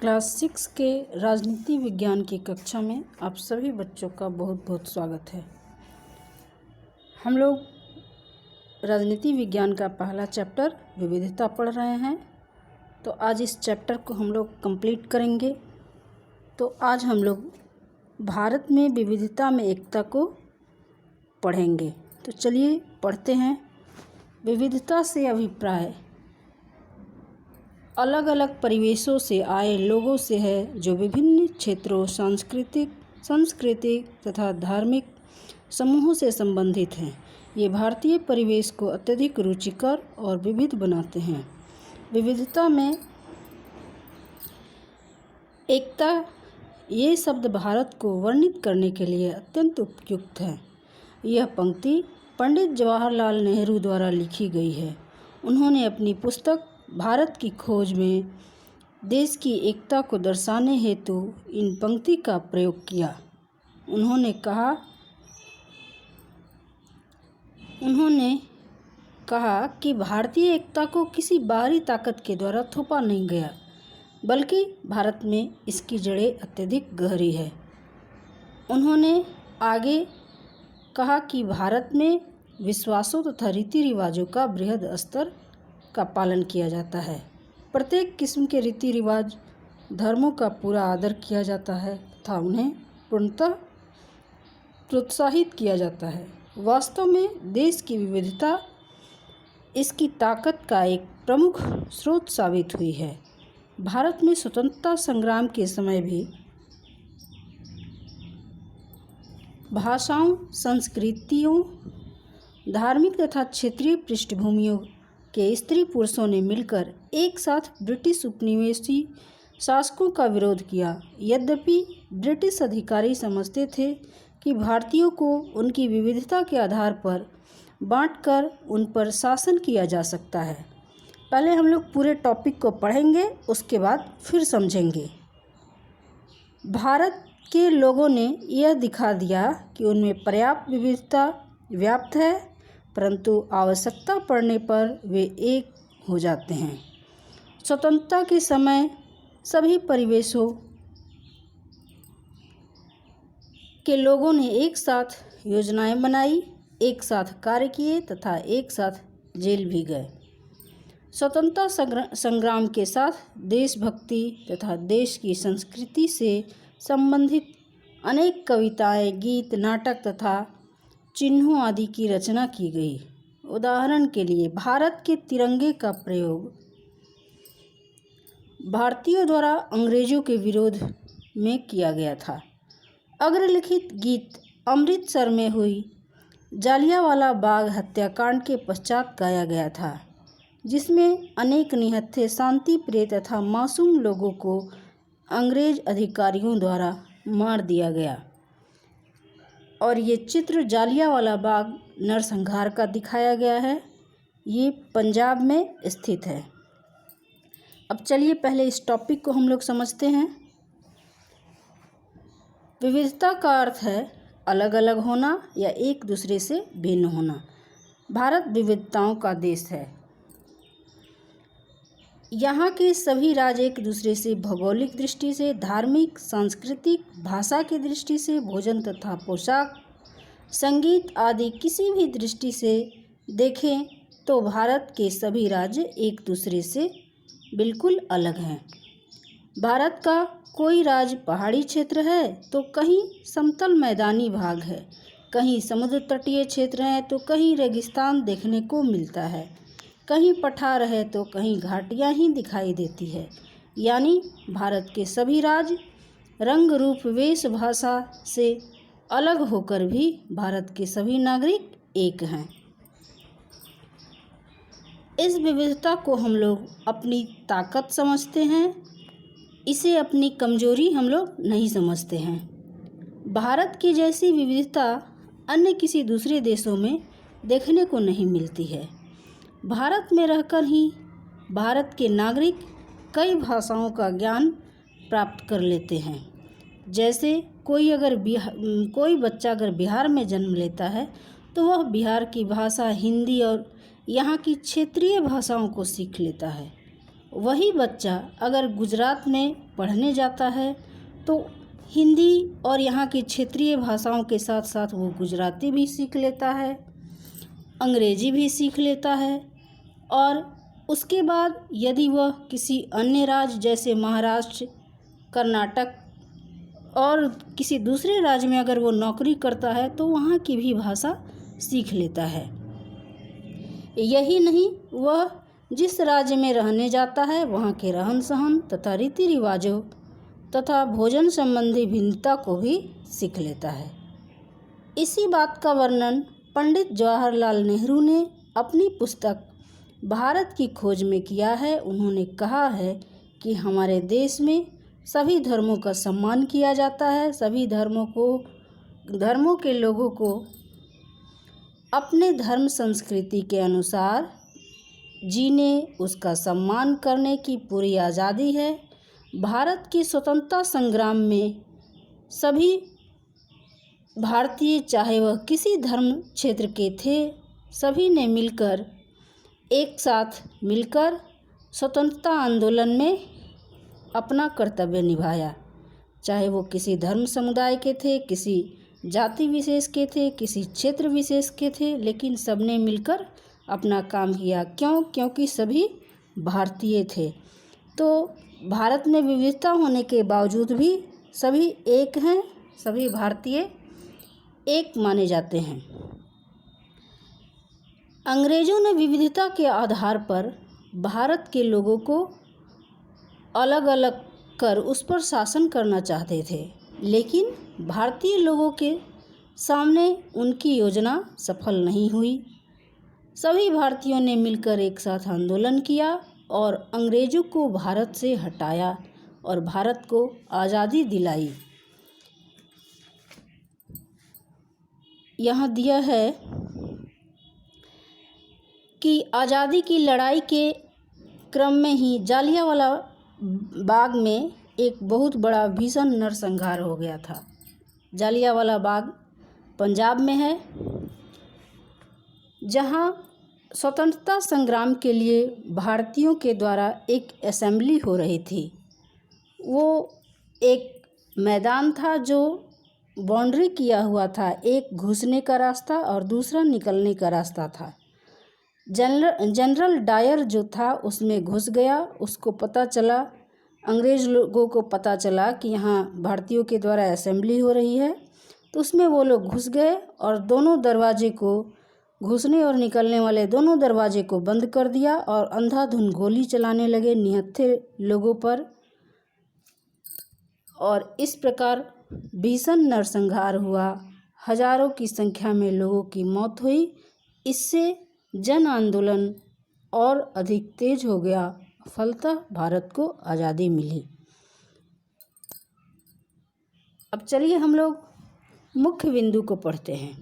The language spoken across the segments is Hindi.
क्लास 6 के राजनीति विज्ञान की कक्षा में आप सभी बच्चों का बहुत बहुत स्वागत है। हम लोग राजनीति विज्ञान का पहला चैप्टर विविधता पढ़ रहे हैं। तो आज इस चैप्टर को हम लोग कंप्लीट करेंगे। तो आज हम लोग भारत में विविधता में एकता को पढ़ेंगे। तो चलिए पढ़ते हैं। विविधता से अभिप्राय अलग अलग परिवेशों से आए लोगों से है, जो विभिन्न क्षेत्रों, सांस्कृतिक तथा धार्मिक समूहों से संबंधित हैं। ये भारतीय परिवेश को अत्यधिक रुचिकर और विविध बनाते हैं। विविधता में एकता ये शब्द भारत को वर्णित करने के लिए अत्यंत उपयुक्त है। यह पंक्ति पंडित जवाहरलाल नेहरू द्वारा लिखी गई है। उन्होंने अपनी पुस्तक भारत की खोज में देश की एकता को दर्शाने हेतु इन पंक्ति का प्रयोग किया। उन्होंने कहा कि भारतीय एकता को किसी बाहरी ताकत के द्वारा थोपा नहीं गया, बल्कि भारत में इसकी जड़ें अत्यधिक गहरी है। उन्होंने आगे कहा कि भारत में विश्वासों तथा रीति रिवाजों का बृहद स्तर का पालन किया जाता है। प्रत्येक किस्म के रीति रिवाज धर्मों का पूरा आदर किया जाता है तथा उन्हें पूर्णतः प्रोत्साहित किया जाता है। वास्तव में देश की विविधता इसकी ताकत का एक प्रमुख स्रोत साबित हुई है। भारत में स्वतंत्रता संग्राम के समय भी भाषाओं, संस्कृतियों, धार्मिक तथा क्षेत्रीय पृष्ठभूमियों के स्त्री पुरुषों ने मिलकर एक साथ ब्रिटिश उपनिवेशी शासकों का विरोध किया। यद्यपि ब्रिटिश अधिकारी समझते थे कि भारतीयों को उनकी विविधता के आधार पर बांटकर उन पर शासन किया जा सकता है। पहले हम लोग पूरे टॉपिक को पढ़ेंगे, उसके बाद फिर समझेंगे। भारत के लोगों ने यह दिखा दिया कि उनमें पर्याप्त विविधता व्याप्त है, परंतु आवश्यकता पड़ने पर वे एक हो जाते हैं। स्वतंत्रता के समय सभी परिवेशों के लोगों ने एक साथ योजनाएं बनाई, एक साथ कार्य किए तथा एक साथ जेल भी गए। स्वतंत्रता संग्राम के साथ देशभक्ति तथा देश की संस्कृति से संबंधित अनेक कविताएं, गीत, नाटक तथा चिन्हों आदि की रचना की गई। उदाहरण के लिए भारत के तिरंगे का प्रयोग भारतीयों द्वारा अंग्रेजों के विरोध में किया गया था। अग्रलिखित गीत अमृतसर में हुई जालियांवाला बाग हत्याकांड के पश्चात गाया गया था, जिसमें अनेक निहत्थे, शांति प्रिय तथा मासूम लोगों को अंग्रेज अधिकारियों द्वारा मार दिया गया। और ये चित्र जालियांवाला बाग नरसंहार का दिखाया गया है। ये पंजाब में स्थित है। अब चलिए पहले इस टॉपिक को हम लोग समझते हैं। विविधता का अर्थ है अलग अलग होना या एक दूसरे से भिन्न होना। भारत विविधताओं का देश है। यहाँ के सभी राज्य एक दूसरे से भौगोलिक दृष्टि से, धार्मिक, सांस्कृतिक, भाषा की दृष्टि से, भोजन तथा पोशाक, संगीत आदि किसी भी दृष्टि से देखें तो भारत के सभी राज्य एक दूसरे से बिल्कुल अलग हैं। भारत का कोई राज्य पहाड़ी क्षेत्र है तो कहीं समतल मैदानी भाग है, कहीं समुद्र तटीय क्षेत्र है तो कहीं रेगिस्तान देखने को मिलता है, कहीं पठार है तो कहीं घाटियाँ ही दिखाई देती है। यानी भारत के सभी राज्य रंग, रूप, वेश, भाषा से अलग होकर भी भारत के सभी नागरिक एक हैं। इस विविधता को हम लोग अपनी ताकत समझते हैं, इसे अपनी कमजोरी हम लोग नहीं समझते हैं। भारत की जैसी विविधता अन्य किसी दूसरे देशों में देखने को नहीं मिलती है। भारत में रहकर ही भारत के नागरिक कई भाषाओं का ज्ञान प्राप्त कर लेते हैं। जैसे कोई बच्चा अगर बिहार में जन्म लेता है तो वह बिहार की भाषा, हिंदी और यहाँ की क्षेत्रीय भाषाओं को सीख लेता है। वही बच्चा अगर गुजरात में पढ़ने जाता है तो हिंदी और यहाँ की क्षेत्रीय भाषाओं के साथ साथ वो गुजराती भी सीख लेता है, अंग्रेजी भी सीख लेता है। और उसके बाद यदि वह किसी अन्य राज्य जैसे महाराष्ट्र, कर्नाटक और किसी दूसरे राज्य में अगर वो नौकरी करता है तो वहाँ की भी भाषा सीख लेता है। यही नहीं, वह जिस राज्य में रहने जाता है वहाँ के रहन सहन तथा रीति रिवाजों तथा भोजन संबंधी भिन्नता को भी सीख लेता है। इसी बात का वर्णन पंडित जवाहरलाल नेहरू ने अपनी पुस्तक भारत की खोज में किया है। उन्होंने कहा है कि हमारे देश में सभी धर्मों का सम्मान किया जाता है, सभी धर्मों के लोगों को अपने धर्म संस्कृति के अनुसार जीने, उसका सम्मान करने की पूरी आज़ादी है। भारत की स्वतंत्रता संग्राम में सभी भारतीय, चाहे वह किसी धर्म क्षेत्र के थे, सभी ने मिलकर एक साथ मिलकर स्वतंत्रता आंदोलन में अपना कर्तव्य निभाया। चाहे वो किसी धर्म समुदाय के थे, किसी जाति विशेष के थे, किसी क्षेत्र विशेष के थे, लेकिन सबने मिलकर अपना काम किया। क्यों? क्योंकि सभी भारतीय थे। तो भारत में विविधता होने के बावजूद भी सभी एक हैं, सभी भारतीय एक माने जाते हैं। अंग्रेजों ने विविधता के आधार पर भारत के लोगों को अलग अलग कर उस पर शासन करना चाहते थे, लेकिन भारतीय लोगों के सामने उनकी योजना सफल नहीं हुई। सभी भारतीयों ने मिलकर एक साथ आंदोलन किया और अंग्रेजों को भारत से हटाया और भारत को आज़ादी दिलाई। यहाँ दिया है कि आज़ादी की लड़ाई के क्रम में ही जालियांवाला बाग में एक बहुत बड़ा भीषण नरसंहार हो गया था। जालियांवाला बाग पंजाब में है, जहाँ स्वतंत्रता संग्राम के लिए भारतीयों के द्वारा एक असेंबली हो रही थी। वो एक मैदान था जो बाउंड्री किया हुआ था, एक घुसने का रास्ता और दूसरा निकलने का रास्ता था। जनरल डायर जो था उसमें घुस गया। उसको पता चला, अंग्रेज़ लोगों को पता चला कि यहाँ भारतीयों के द्वारा असेंबली हो रही है, तो उसमें वो लोग घुस गए और दोनों दरवाजे को, घुसने और निकलने वाले दोनों दरवाजे को बंद कर दिया और अंधाधुंध गोली चलाने लगे निहत्थे लोगों पर। और इस प्रकार भीषण नरसंहार हुआ, हजारों की संख्या में लोगों की मौत हुई। इससे जन आंदोलन और अधिक तेज हो गया, फलतः भारत को आज़ादी मिली। अब चलिए हम लोग मुख्य बिंदु को पढ़ते हैं।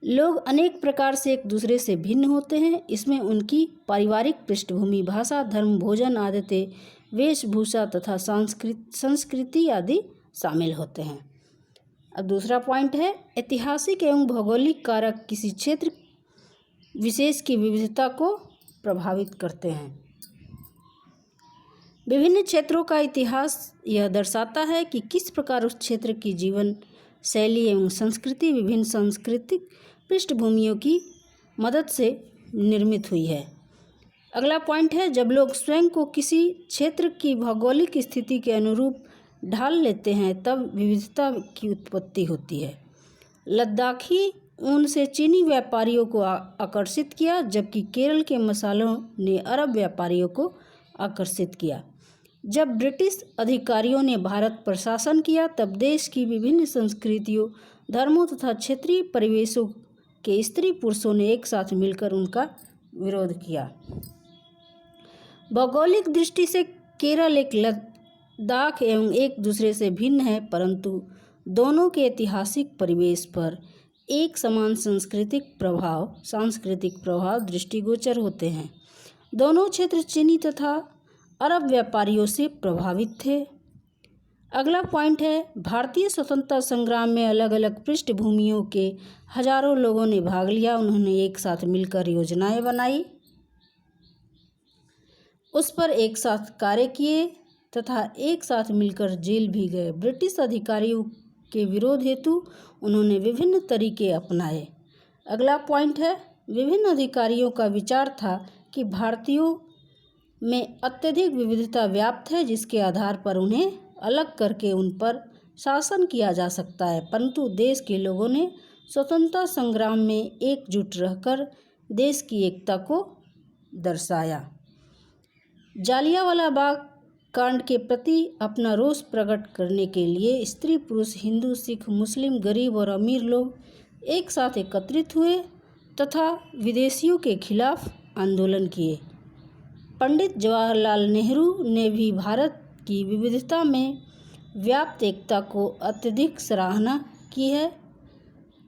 लोग अनेक प्रकार से एक दूसरे से भिन्न होते हैं। इसमें उनकी पारिवारिक पृष्ठभूमि, भाषा, धर्म, भोजन, आदतें, वेशभूषा तथा संस्कृति आदि शामिल होते हैं। अब दूसरा पॉइंट है, ऐतिहासिक एवं भौगोलिक कारक किसी क्षेत्र विशेष की विविधता को प्रभावित करते हैं। विभिन्न क्षेत्रों का इतिहास यह दर्शाता है कि किस प्रकार उस क्षेत्र की जीवन शैली एवं संस्कृति विभिन्न सांस्कृतिक पृष्ठभूमियों की मदद से निर्मित हुई है। अगला पॉइंट है, जब लोग स्वयं को किसी क्षेत्र की भौगोलिक स्थिति के अनुरूप ढाल लेते हैं तब विविधता की उत्पत्ति होती है। लद्दाखी ऊन से चीनी व्यापारियों को आकर्षित किया, जबकि केरल के मसालों ने अरब व्यापारियों को आकर्षित किया। जब ब्रिटिश अधिकारियों ने भारत पर शासन किया तब देश की विभिन्न संस्कृतियों, धर्मों तथा क्षेत्रीय परिवेशों के स्त्री पुरुषों ने एक साथ मिलकर उनका विरोध किया। भौगोलिक दृष्टि से केरल एक लद्दाख एवं एक दूसरे से भिन्न है, परंतु दोनों के ऐतिहासिक परिवेश पर एक समान सांस्कृतिक प्रभाव दृष्टिगोचर होते हैं। दोनों क्षेत्र चीनी तथा अरब व्यापारियों से प्रभावित थे। अगला पॉइंट है, भारतीय स्वतंत्रता संग्राम में अलग अलग पृष्ठभूमियों के हजारों लोगों ने भाग लिया। उन्होंने एक साथ मिलकर योजनाएं बनाई, उस पर एक साथ कार्य किए तथा एक साथ मिलकर जेल भी गए। ब्रिटिश अधिकारियों के विरोध हेतु उन्होंने विभिन्न तरीके अपनाए। अगला पॉइंट है, विभिन्न अधिकारियों का विचार था कि भारतीयों में अत्यधिक विविधता व्याप्त है, जिसके आधार पर उन्हें अलग करके उन पर शासन किया जा सकता है, परंतु देश के लोगों ने स्वतंत्रता संग्राम में एकजुट रहकर देश की एकता को दर्शाया। जालियांवाला बाग कांड के प्रति अपना रोष प्रकट करने के लिए स्त्री पुरुष, हिंदू, सिख, मुस्लिम, गरीब और अमीर लोग एक साथ एकत्रित हुए तथा विदेशियों के खिलाफ आंदोलन किए। पंडित जवाहरलाल नेहरू ने भी भारत की विविधता में व्याप्त एकता को अत्यधिक सराहना की है।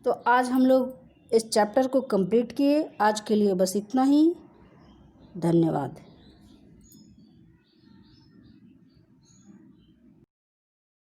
तो आज हम लोग इस चैप्टर को कंप्लीट किए। आज के लिए बस इतना ही। धन्यवाद।